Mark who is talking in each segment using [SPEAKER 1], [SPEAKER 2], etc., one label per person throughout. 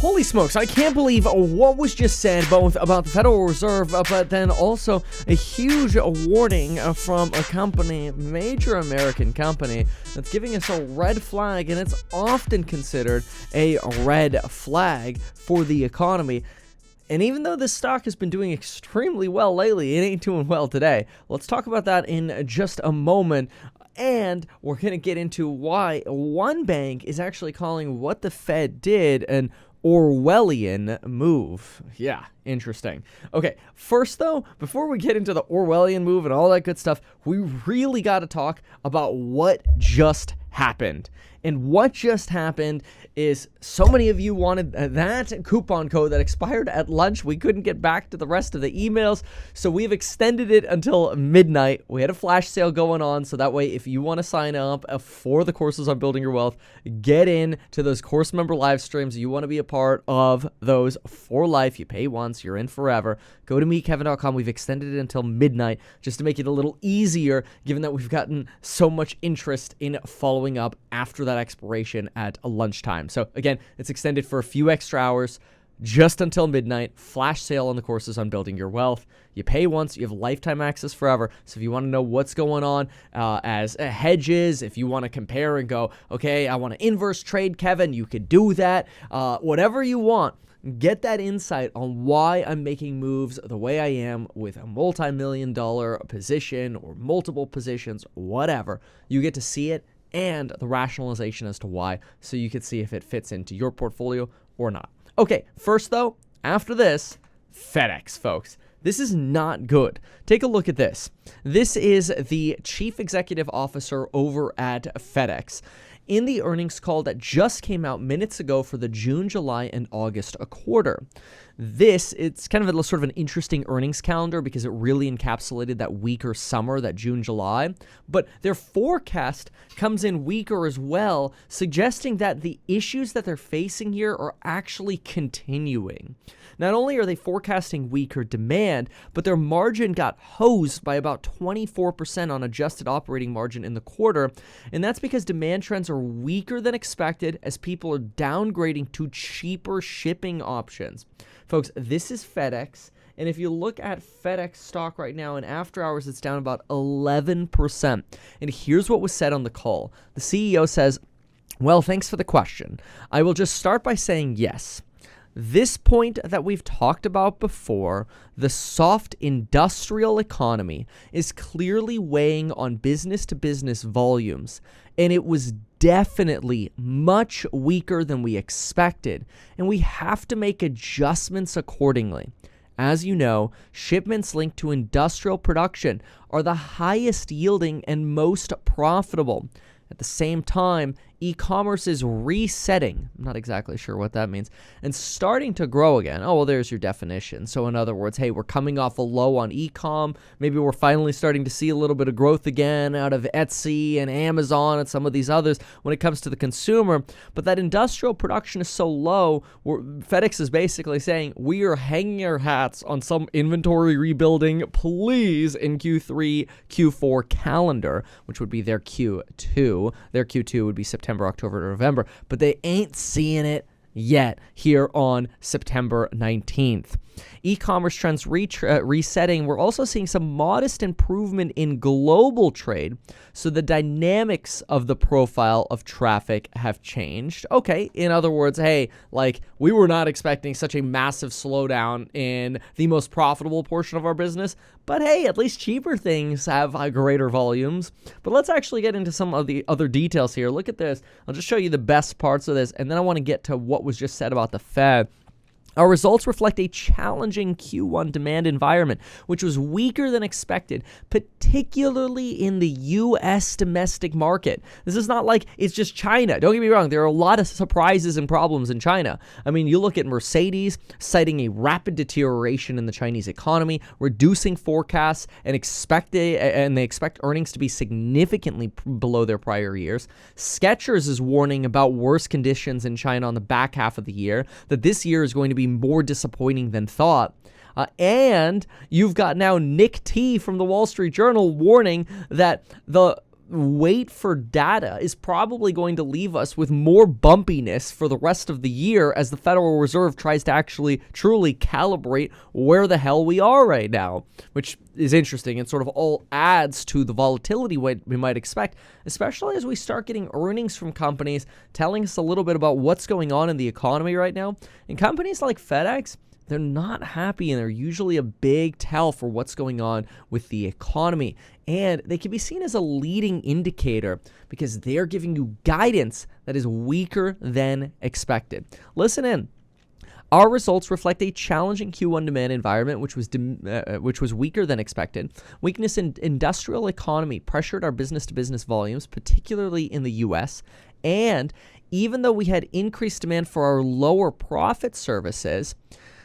[SPEAKER 1] Holy smokes, I can't believe what was just said both about the Federal Reserve, but then also a huge warning from a company, major American company, that's giving us a red flag, and it's often considered a red flag for the economy. And even though this stock has been doing extremely well lately, it ain't doing well today. Let's talk about that in just a moment. And we're going to get into why one bank is actually calling what the Fed did an Orwellian move. Yeah, interesting. Okay, first though, before we get into the Orwellian move and all that good stuff, we really got to talk about what just happened. And what just happened is so many of you wanted that coupon code that expired at lunch. We couldn't get back to the rest of the emails, so we've extended it until midnight. We had a flash sale going on, so that way if you want to sign up for the courses on building your wealth, get in to those course member live streams. You want to be a part of those for life. You pay once, you're in forever. Go to meetkevin.com. We've extended it until midnight just to make it a little easier, given that we've gotten so much interest in following up after that expiration at lunchtime. So again, it's extended for a few extra hours, just until midnight. Flash sale on the courses on building your wealth. You pay once, you have lifetime access forever. So if you want to know what's going on as hedges, if you want to compare and go, okay, I want to inverse trade, Kevin, you could do that. Whatever you want. Get that insight on why I'm making moves the way I am with a multi-million-dollar position or multiple positions, whatever. You get to see it and the rationalization as to why, so you can see if it fits into your portfolio or not. Okay, first though, after this, FedEx, folks. This is not good. Take a look at this. This is the chief executive officer over at FedEx. In the earnings call that just came out minutes ago for the June, July, and August quarter. It's kind of a sort of an interesting earnings calendar because it really encapsulated that weaker summer, that June, July. But their forecast comes in weaker as well, suggesting that the issues that they're facing here are actually continuing. Not only are they forecasting weaker demand, but their margin got hosed by about 24% on adjusted operating margin in the quarter, and that's because demand trends are weaker than expected as people are downgrading to cheaper shipping options. Folks, this is FedEx, and if you look at FedEx stock right now in after hours, it's down about 11%. And here's what was said on the call. The CEO says, "Well, thanks for the question. I will just start by saying yes. This point that we've talked about before, the soft industrial economy, is clearly weighing on business-to-business volumes, and it was definitely much weaker than we expected, and we have to make adjustments accordingly. As you know, shipments linked to industrial production are the highest yielding and most profitable. At the same time, e-commerce is resetting. I'm not exactly sure what that means. And starting to grow again. Oh, well, there's your definition. So in other words, hey, we're coming off a low on e-com. Maybe we're finally starting to see a little bit of growth again out of Etsy and Amazon and some of these others when it comes to the consumer. But that industrial production is so low, FedEx is basically saying, we are hanging our hats on some inventory rebuilding, please, in Q3, Q4 calendar, which would be their Q2. Their Q2 would be September, October, November, but they ain't seeing it yet here on September 19th. E-commerce trends resetting. We're also seeing some modest improvement in global trade, so the dynamics of the profile of traffic have changed. Okay, in other words, hey, like we were not expecting such a massive slowdown in the most profitable portion of our business, but hey, at least cheaper things have greater volumes. But let's actually get into some of the other details here. Look at this. I'll just show you the best parts of this, and then I want to get to what was just said about the Fed. Our results reflect a challenging Q1 demand environment, which was weaker than expected, particularly in the U.S. domestic market. This is not like it's just China. Don't get me wrong. There are a lot of surprises and problems in China. I mean, you look at Mercedes citing a rapid deterioration in the Chinese economy, reducing forecasts, and they expect earnings to be significantly below their prior years. Skechers is warning about worse conditions in China on the back half of the year, that this year is going to be more disappointing than thought. And you've got now Nick T from the Wall Street Journal warning that the wait for data is probably going to leave us with more bumpiness for the rest of the year as the Federal Reserve tries to actually truly calibrate where the hell we are right now, which is interesting and sort of all adds to the volatility we might expect, especially as we start getting earnings from companies telling us a little bit about what's going on in the economy right now. And companies like FedEx, they're not happy, and they're usually a big tell for what's going on with the economy. And they can be seen as a leading indicator because they're giving you guidance that is weaker than expected. Listen in. Our results reflect a challenging Q1 demand environment, which was weaker than expected. Weakness in industrial economy pressured our business-to-business volumes, particularly in the U.S., and even though we had increased demand for our lower profit services,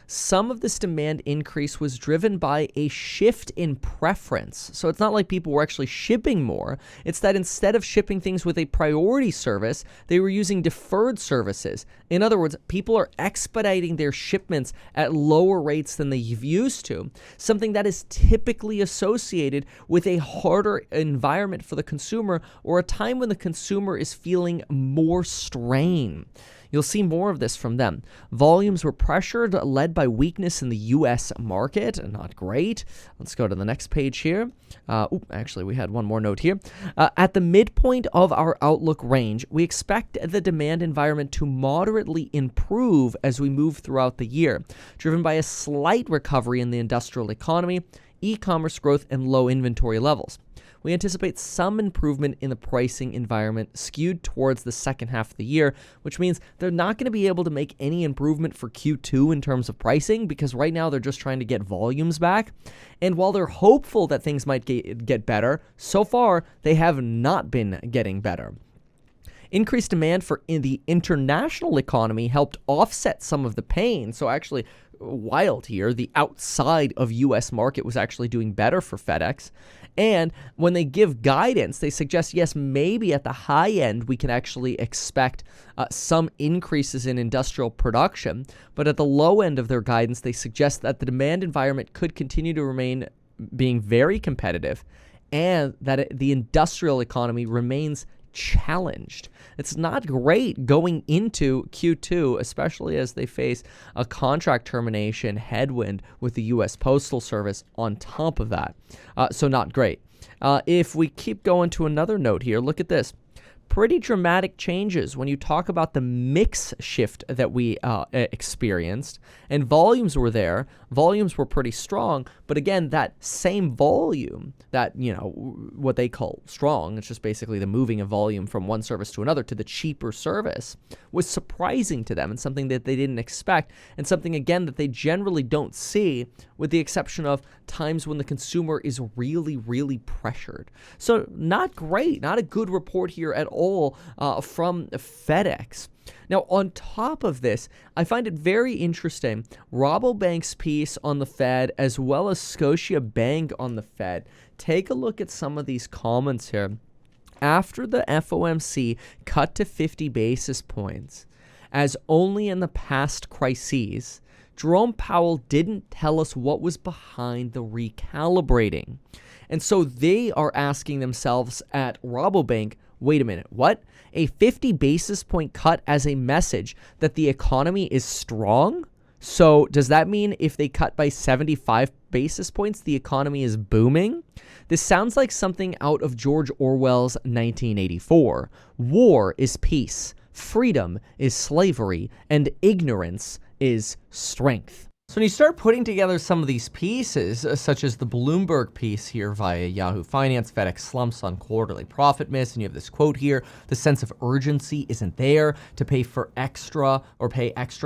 [SPEAKER 1] some of this demand increase was driven by a shift in preference. So it's not like people were actually shipping more. It's that instead of shipping things with a priority service, they were using deferred services. In other words, people are expediting their shipments at lower rates than they've used to, something that is typically associated with a harder environment for the consumer or a time when the consumer is feeling more strain. You'll see more of this from them. Volumes were pressured, led by weakness in the U.S. market. Not great. Let's go to the next page here. Actually, we had one more note here. At the midpoint of our outlook range, we expect the demand environment to moderately improve as we move throughout the year, driven by a slight recovery in the industrial economy, e-commerce growth, and low inventory levels. We anticipate some improvement in the pricing environment skewed towards the second half of the year, which means they're not going to be able to make any improvement for Q2 in terms of pricing because right now they're just trying to get volumes back. And while they're hopeful that things might get better, so far they have not been getting better. Increased demand in the international economy helped offset some of the pain. So actually, wild here, the outside of U.S. market was actually doing better for FedEx. And when they give guidance, they suggest, yes, maybe at the high end, we can actually expect some increases in industrial production. But at the low end of their guidance, they suggest that the demand environment could continue to remain being very competitive and that the industrial economy remains challenged. It's not great going into Q2, especially as they face a contract termination headwind with the U.S. Postal Service on top of that. So not great. If we keep going to another note here, look at this. Pretty dramatic changes when you talk about the mix shift that we experienced, and volumes were there. Volumes were pretty strong, but again, that same volume, that, what they call strong, it's just basically the moving of volume from one service to another to the cheaper service, was surprising to them and something that they didn't expect, and something, again, that they generally don't see, with the exception of times when the consumer is really, really pressured. So not great, not a good report here at all from FedEx. Now, on top of this, I find it very interesting, Rabobank's piece on the Fed as well as Scotia Bank on the Fed. Take a look at some of these comments here. After the FOMC cut to 50 basis points, as only in the past crises, Jerome Powell didn't tell us what was behind the recalibrating. And so they are asking themselves at Rabobank, wait a minute, what? A 50 basis point cut as a message that the economy is strong? So does that mean if they cut by 75 basis points, the economy is booming? This sounds like something out of George Orwell's 1984. War is peace, freedom is slavery, and ignorance is strength. So when you start putting together some of these pieces, such as the Bloomberg piece here via Yahoo Finance, FedEx slumps on quarterly profit miss, and you have this quote here, the sense of urgency isn't there to pay extra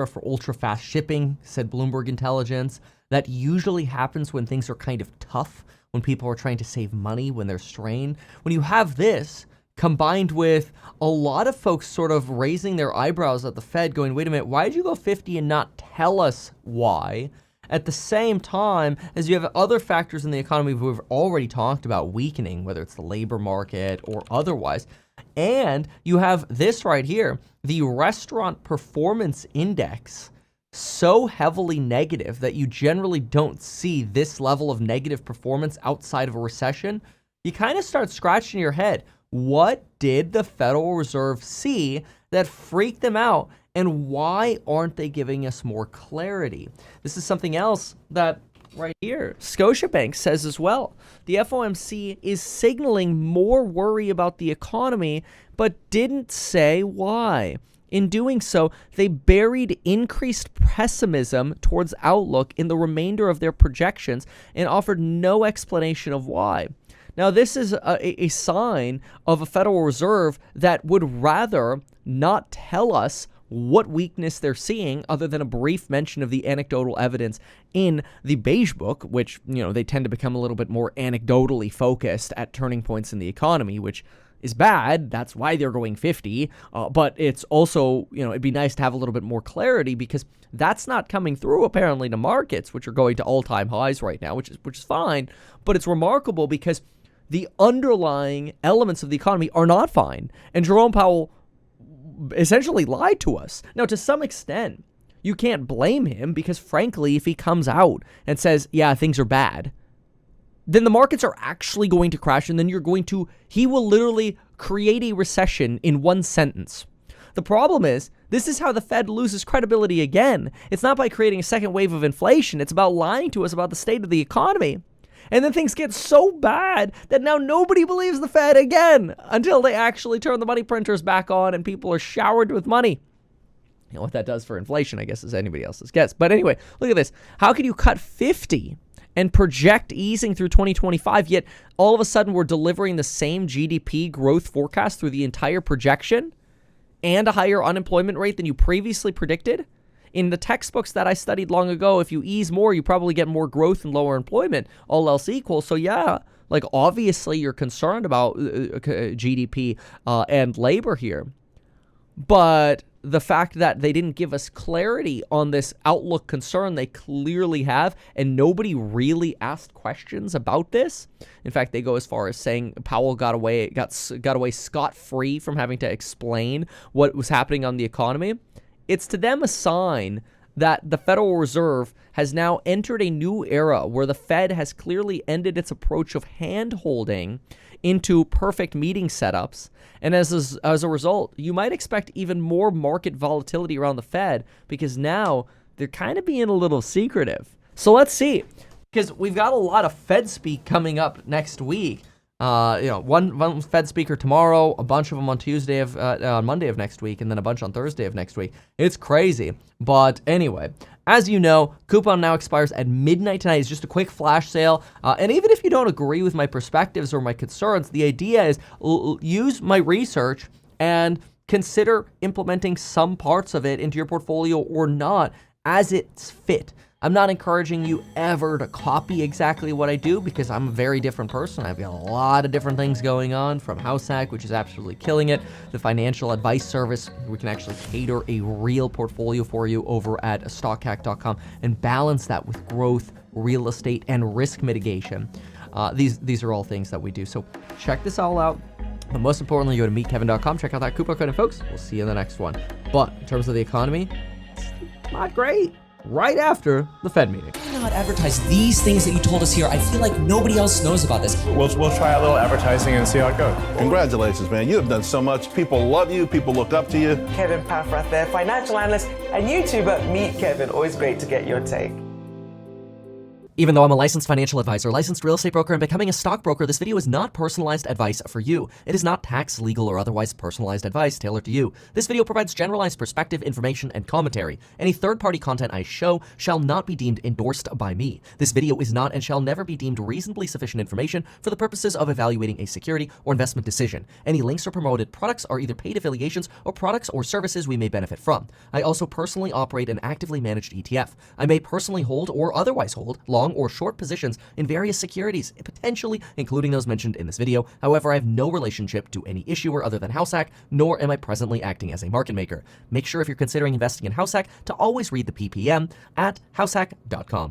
[SPEAKER 1] for ultra-fast shipping, said Bloomberg Intelligence. That usually happens when things are kind of tough, when people are trying to save money, when they're strained. When you have this, combined with a lot of folks sort of raising their eyebrows at the Fed going, wait a minute, why did you go 50 and not tell us why? At the same time as you have other factors in the economy we've already talked about weakening, whether it's the labor market or otherwise. And you have this right here, the restaurant performance index, so heavily negative that you generally don't see this level of negative performance outside of a recession. You kind of start scratching your head. What did the Federal Reserve see that freaked them out? And why aren't they giving us more clarity? This is something else that right here, Scotia Bank says as well. The FOMC is signaling more worry about the economy, but didn't say why. In doing so, they buried increased pessimism towards outlook in the remainder of their projections and offered no explanation of why. Now, this is a sign of a Federal Reserve that would rather not tell us what weakness they're seeing other than a brief mention of the anecdotal evidence in the Beige Book, which, they tend to become a little bit more anecdotally focused at turning points in the economy, which is bad. That's why they're going 50. But it's also, it'd be nice to have a little bit more clarity because that's not coming through apparently to markets, which are going to all-time highs right now, which is fine. But it's remarkable because the underlying elements of the economy are not fine. And Jerome Powell essentially lied to us. Now, to some extent, you can't blame him because, frankly, if he comes out and says, yeah, things are bad, then the markets are actually going to crash, and then he will literally create a recession in one sentence. The problem is, this is how the Fed loses credibility again. It's not by creating a second wave of inflation. It's about lying to us about the state of the economy. And then things get so bad that now nobody believes the Fed again until they actually turn the money printers back on and people are showered with money. You know what that does for inflation, I guess, is anybody else's guess. But anyway, look at this. How can you cut 50 and project easing through 2025, yet all of a sudden we're delivering the same GDP growth forecast through the entire projection and a higher unemployment rate than you previously predicted? In the textbooks that I studied long ago, if you ease more, you probably get more growth and lower employment, all else equal. So yeah, obviously you're concerned about GDP and labor here. But the fact that they didn't give us clarity on this outlook concern, they clearly have, and nobody really asked questions about this. In fact, they go as far as saying Powell got away scot-free from having to explain what was happening on the economy. It's to them a sign that the Federal Reserve has now entered a new era where the Fed has clearly ended its approach of hand-holding into perfect meeting setups. And as a result, you might expect even more market volatility around the Fed because now they're kind of being a little secretive. So let's see, because we've got a lot of Fed speak coming up next week. One Fed speaker tomorrow, a bunch of them on Monday of next week, and then a bunch on Thursday of next week. It's crazy. But anyway, as you know, coupon now expires at midnight tonight. It's just a quick flash sale. And even if you don't agree with my perspectives or my concerns, the idea is use my research and consider implementing some parts of it into your portfolio or not as it's fit. I'm not encouraging you ever to copy exactly what I do because I'm a very different person. I've got a lot of different things going on, from House Hack, which is absolutely killing it, the financial advice service. We can actually cater a real portfolio for you over at stockhack.com and balance that with growth, real estate, and risk mitigation. These are all things that we do. So check this all out. But most importantly, go to meetkevin.com, check out that coupon code, and folks, we'll see you in the next one. But in terms of the economy, it's not great. Right after the Fed meeting.
[SPEAKER 2] Why not advertise these things that you told us here? I feel like nobody else knows about this.
[SPEAKER 3] We'll try a little advertising and see how it goes.
[SPEAKER 4] Congratulations, man. You have done so much. People love you. People look up to you.
[SPEAKER 5] Kevin Paffrath there, financial analyst and YouTuber. Meet Kevin. Always great to get your take.
[SPEAKER 2] Even though I'm a licensed financial advisor, licensed real estate broker, and becoming a stockbroker, this video is not personalized advice for you. It is not tax, legal, or otherwise personalized advice tailored to you. This video provides generalized perspective, information, and commentary. Any third-party content I show shall not be deemed endorsed by me. This video is not and shall never be deemed reasonably sufficient information for the purposes of evaluating a security or investment decision. Any links or promoted products are either paid affiliations or products or services we may benefit from. I also personally operate an actively managed ETF. I may personally hold or otherwise hold long or short positions in various securities, potentially including those mentioned in this video. However, I have no relationship to any issuer other than House Hack, nor am I presently acting as a market maker. Make sure if you're considering investing in House Hack to always read the PPM at househack.com.